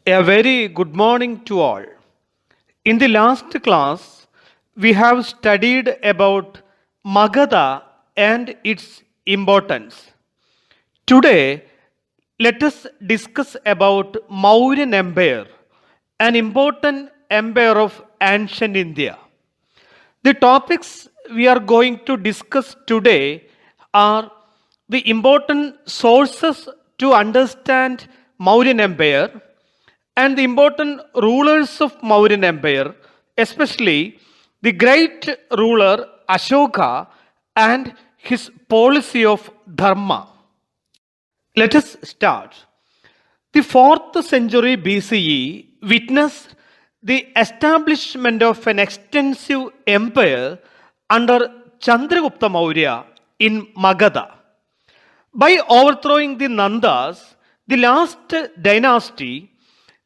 A very good morning to all. In the last class, we have studied about Magadha and its importance. Today, let us discuss about Mauryan Empire, an important empire of ancient India. The topics we are going to discuss today are the important sources to understand Mauryan Empire and the important rulers of Mauryan Empire, especially the great ruler Ashoka and his policy of Dhamma. Let us start. The 4th century BCE witnessed the establishment of an extensive empire under Chandragupta Maurya in Magadha. By overthrowing the Nandas, the last dynasty,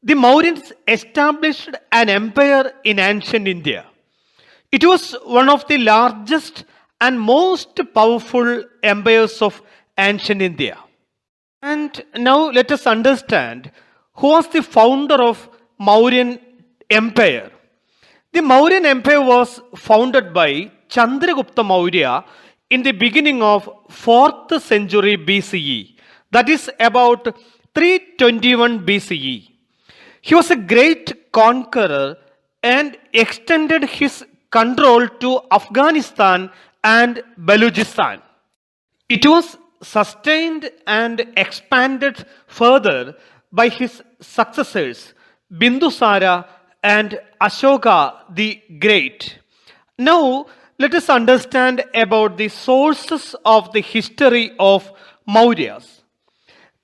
the Mauryans established an empire in ancient India. It was one of the largest and most powerful empires of ancient India. And now let us understand who was the founder of Mauryan Empire. The Mauryan Empire was founded by Chandragupta Maurya in the beginning of 4th century BCE, that is about 321 BCE. He was a great conqueror and extended his control to Afghanistan and Balochistan. It was sustained and expanded further by his successors Bindusara and Ashoka the Great. Now, let us understand about the sources of the history of Mauryas.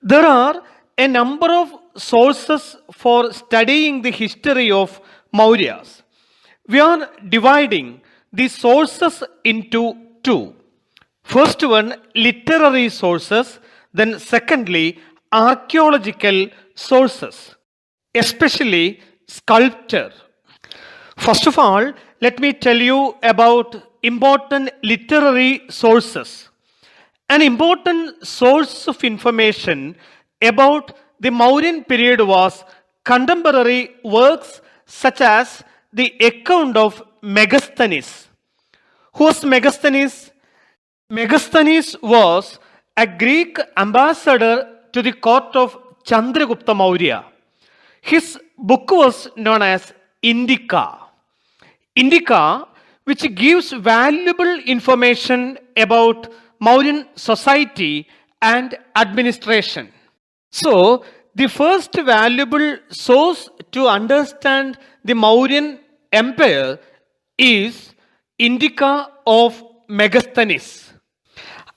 There are a number of sources for studying the history of Mauryas. We are dividing the sources into two. First one, literary sources, then secondly, archaeological sources, especially sculpture. First of all, let me tell you about important literary sources. An important source of information about the Mauryan period was contemporary works such as the account of Megasthenes. Who was Megasthenes? Megasthenes was a Greek ambassador to the court of Chandragupta Maurya. His book was known as Indica. Indica, which gives valuable information about Mauryan society and administration. So, the first valuable source to understand the Mauryan Empire is Indica of Megasthenes.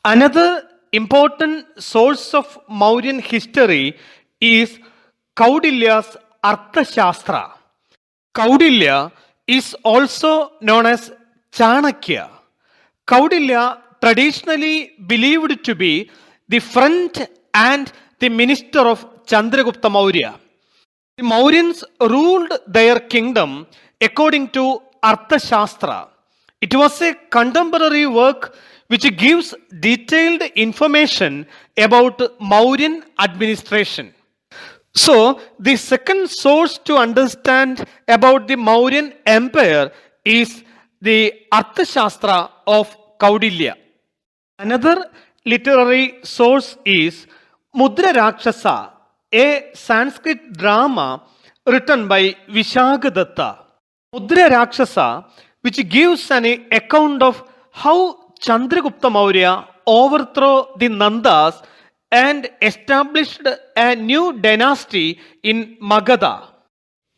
Another important source of Mauryan history is Kaudilya's Arthashastra. Kaudilya is also known as Chanakya. Kaudilya traditionally believed to be the friend and the minister of Chandragupta Maurya. The Mauryans ruled their kingdom according to Arthashastra. It was a contemporary work which gives detailed information about Mauryan administration. So, the second source to understand about the Mauryan Empire is the Arthashastra of Kaudilya. Another literary source is Mudra Rakshasa, a Sanskrit drama written by Vishagadatta. Mudra Rakshasa, which gives an account of how Chandragupta Maurya overthrew the Nandas and established a new dynasty in Magadha.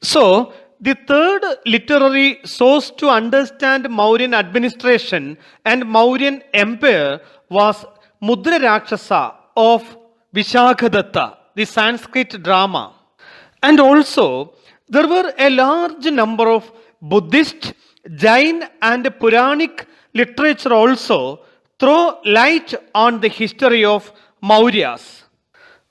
So, the third literary source to understand Mauryan administration and Mauryan Empire was Mudra Rakshasa of Vishagadatta, the Sanskrit drama. And also, there were a large number of Buddhist, Jain and Puranic literature also throw light on the history of Mauryas.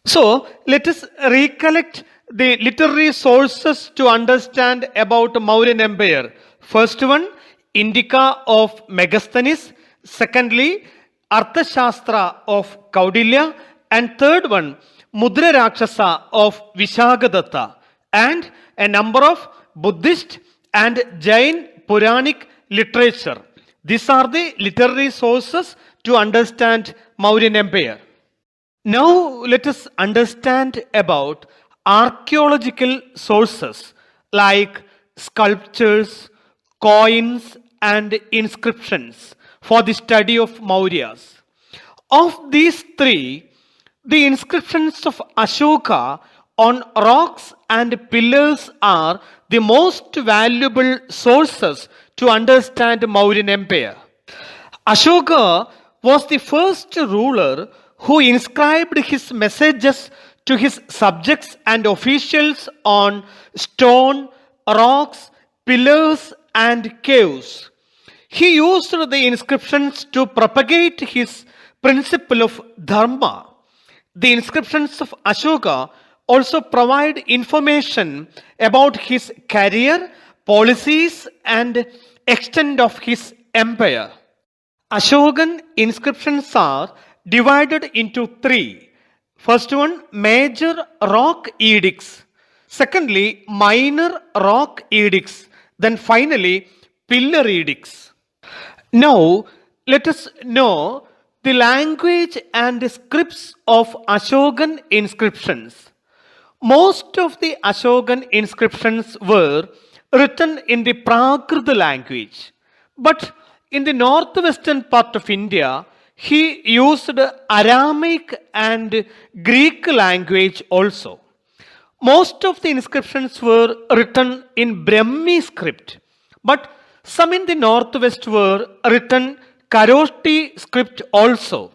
So, let us recollect the literary sources to understand about Mauryan Empire. First one, Indica of Megasthenes. Secondly, Arthashastra of Kaudilya. And third one, Mudra Rakshasa of Vishagadatta. and a number of Buddhist and Jain Puranic literature. These are the literary sources to understand Mauryan Empire. Now let us understand about archaeological sources like sculptures, coins, and inscriptions for the study of Mauryas. Of these three, the inscriptions of Ashoka on rocks and pillars are the most valuable sources to understand Mauryan Empire. Ashoka was the first ruler who inscribed his messages to his subjects and officials on stone, rocks, pillars, and caves. He used the inscriptions to propagate his principle of Dhamma. The inscriptions of Ashoka also provide information about his career, policies, and extent of his empire. Ashokan inscriptions are divided into three. First one, major rock edicts. Secondly, minor rock edicts. Then finally, pillar edicts. Now, let us know the language and scripts of Ashokan inscriptions. Most of the Ashokan inscriptions were written in the Prakrit language. But in the northwestern part of India, he used Aramaic and Greek language also. Most of the inscriptions were written in Brahmi script, but some in the northwest were written Kharosthi script also.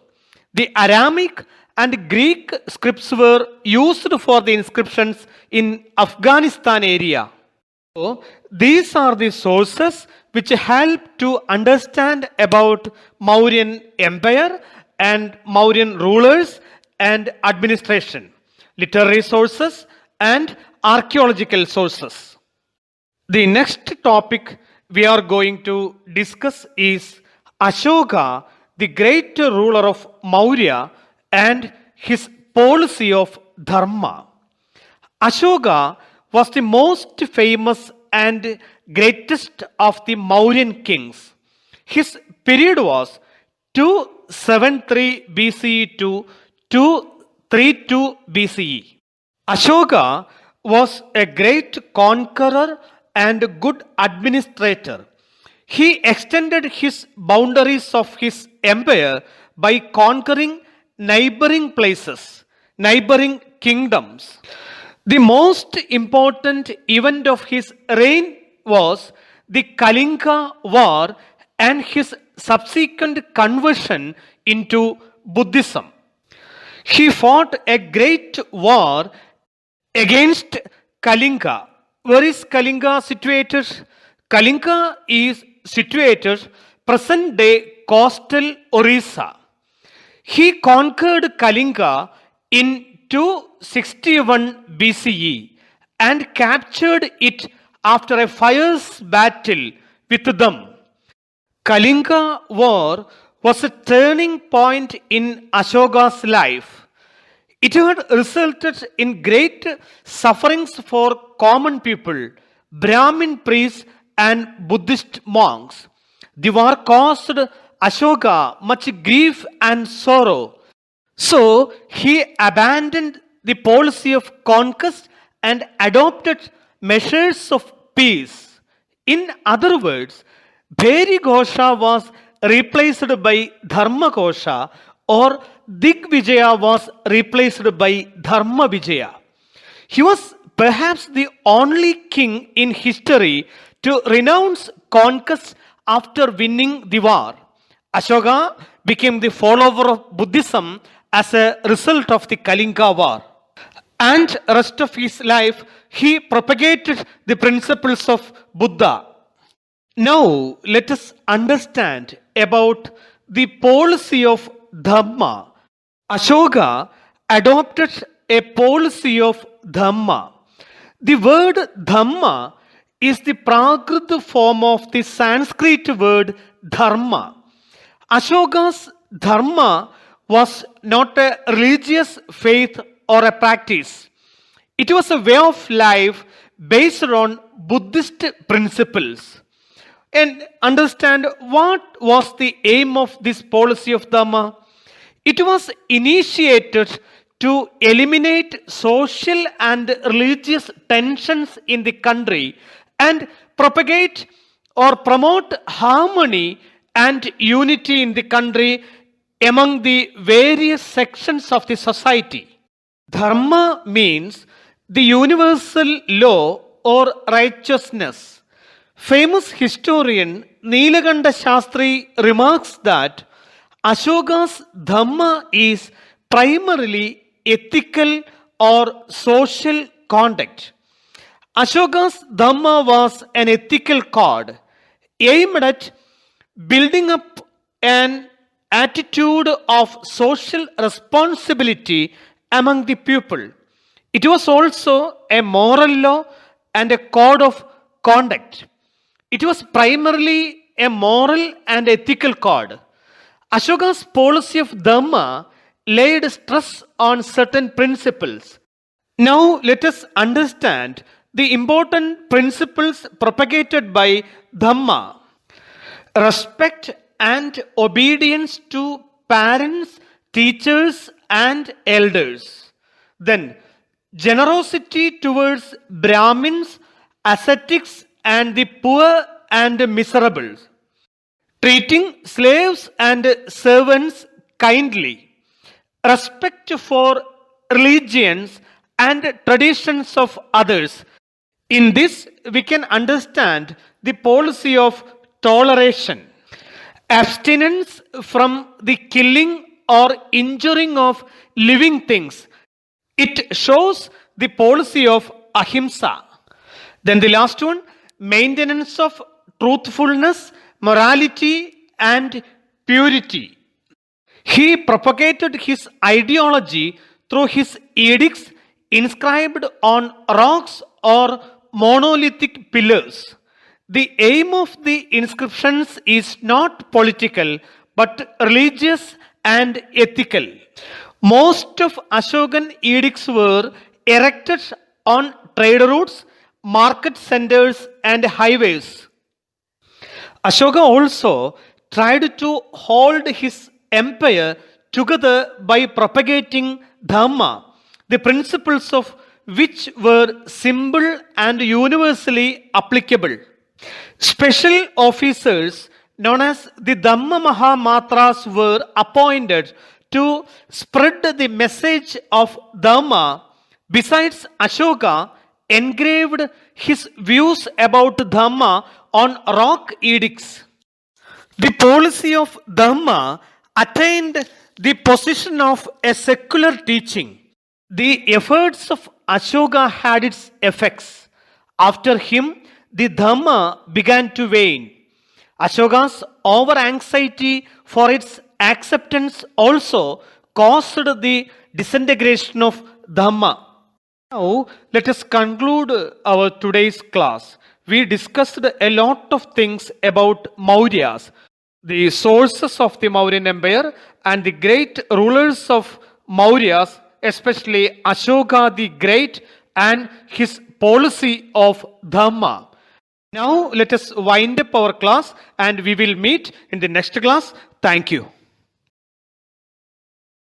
The Aramaic and Greek scripts were used for the inscriptions in Afghanistan area. So, these are the sources which help to understand about Mauryan Empire and Mauryan rulers and administration, literary sources and archaeological sources. The next topic we are going to discuss is Ashoka, the great ruler of Maurya, and his policy of Dhamma. Ashoka was the most famous and greatest of the Mauryan kings. His period was 273 BCE to 232 BCE. Ashoka was a great conqueror and good administrator. He extended his boundaries of his empire by conquering neighboring places, neighboring kingdoms. The most important event of his reign was the Kalinga War and his subsequent conversion into Buddhism. He fought a great war against Kalinga. Where is Kalinga situated? Kalinga is situated present day coastal Orissa. He conquered Kalinga in 261 BCE and captured it after a fierce battle with them. Kalinga War was a turning point in Ashoka's life. It had resulted in great sufferings for common people, Brahmin priests, and Buddhist monks. The war caused Ashoka much grief and sorrow. So he abandoned the policy of conquest and adopted measures of peace. In other words, Bheri Ghosha was replaced by Dharma Ghosha, or Digvijaya was replaced by Dharma Vijaya. He was perhaps the only king in history to renounce conquest after winning the war. Ashoka became the follower of Buddhism as a result of the Kalinga War. And rest of his life, he propagated the principles of Buddha. Now, let us understand about the policy of Dhamma. Ashoka adopted a policy of Dhamma. The word Dhamma is the Prakrit form of the Sanskrit word Dharma. Ashoka's Dharma was not a religious faith or a practice. It was a way of life based on Buddhist principles. And understand what was the aim of this policy of Dhamma? It was initiated to eliminate social and religious tensions in the country and propagate or promote harmony and unity in the country among the various sections of the society. Dharma means the universal law or righteousness. Famous historian Nilakanta Shastri remarks that Ashoka's Dhamma is primarily ethical or social conduct. Ashoka's Dhamma was an ethical code aimed at building up an attitude of social responsibility among the people. It was also a moral law and a code of conduct. It was primarily a moral and ethical code. Ashoka's policy of Dhamma laid stress on certain principles. Now let us understand the important principles propagated by Dhamma. Respect and obedience to parents, teachers, and elders. Then, generosity towards Brahmins, ascetics, and the poor and miserable. Treating slaves and servants kindly. Respect for religions and traditions of others. In this, we can understand the policy of toleration. Abstinence from the killing or injuring of living things. It shows the policy of ahimsa. Then the last one, maintenance of truthfulness, morality, and purity. He propagated his ideology through his edicts inscribed on rocks or monolithic pillars. The aim of the inscriptions is not political but religious and ethical. Most of Ashokan edicts were erected on trade routes, market centers, and highways. Ashoka also tried to hold his empire together by propagating Dhamma, the principles of which were simple and universally applicable. Special officers known as the Dhamma Mahamatras were appointed to spread the message of Dhamma. Besides, Ashoka engraved his views about Dhamma on rock edicts. The policy of Dhamma attained the position of a secular teaching. The efforts of Ashoka had its effects. After him, the Dhamma began to wane. Ashoka's over-anxiety for its acceptance also caused the disintegration of Dhamma. Now, let us conclude our today's class. We discussed a lot of things about Mauryas, the sources of the Mauryan Empire, and the great rulers of Mauryas, especially Ashoka the Great and his policy of Dhamma. Now let us wind up our class and we will meet in the next class. Thank you.